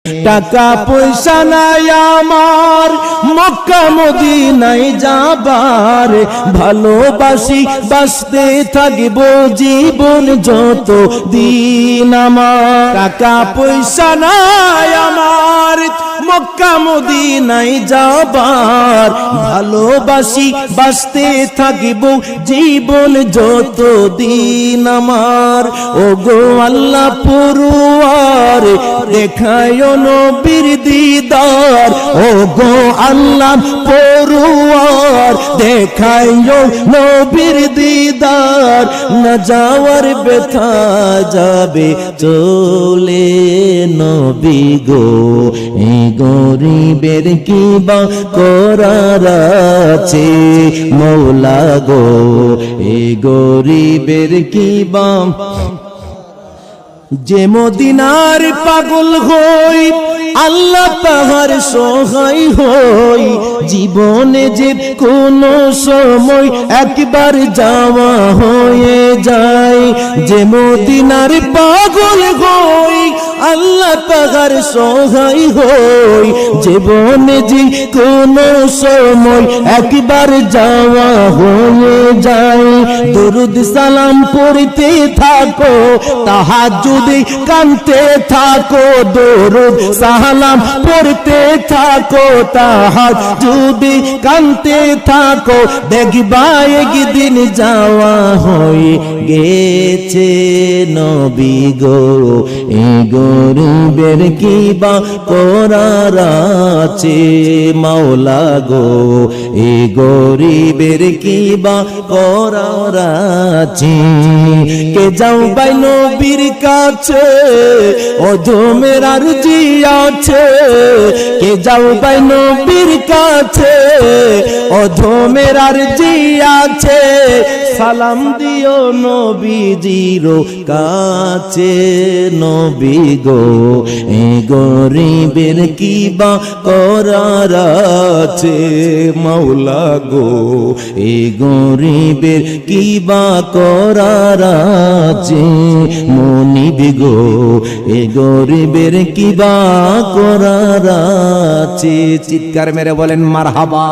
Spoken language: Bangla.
টাকা পয়সা নাই আমার মক্কা মদিনায় যাবার, ভালোবাসি বাঁচতে থাকব জীবন যত দিন আমার। টাকা পয়সা নাই আমার মক্কা মদিনায় যাবার, ভালোবাসি বাঁচতে থাকব জীবন যত দিন আমার। ও গো আল্লাহ পরওয়ার দেখায় নবীর দিদার, ও গো আল্লাহ পরওয়ার দেখায় নবীর দিদার। না যাওয়ার ব্যথা যাবে চলে নবী গো, এই গরিবের কি বা করার আছে মওলা গো, এই গরিবের কি বা। যে মদিনার পাগল হই আল্লাহ তাহার সহায় হই, জীবনে যে কোনো সময় একবার যাওয়া হয়ে যায়। যে মদিনার পাগল হই আল্লাহ তাহার সহায় হই, জীবনে যে কোনো সময় একবার যাওয়া হয়ে যায়। দরুদ সালাম পড়তে থাকো তাহাজ্জুদে কাঁদতে থাকো, দরুদ সালাম পড়তে থাকো তাহাজ্জুদে কাঁদতে থাকো। দেখবা একদিন যাওয়া হয়ে গেছে নবী গো, এই গরিবের কি বা করার আছে মাওলা গো, এই গরিবের কি বা করার আছে। কে যাও বাই নবীর কাছে অধমের আরজি আছে, কে যাও বাই নবীর কাছে অধমের আরজি আছে। সালাম দিও নবীজির কাছে নবী গো, এই গরিবের কি বা করার আছে মাওলা গো, এই গরিবের কি বা করার আছে মনিব গো, এই গরিবের কি বা করার আছে। চিৎকার মেরে বলেন মারহাবা।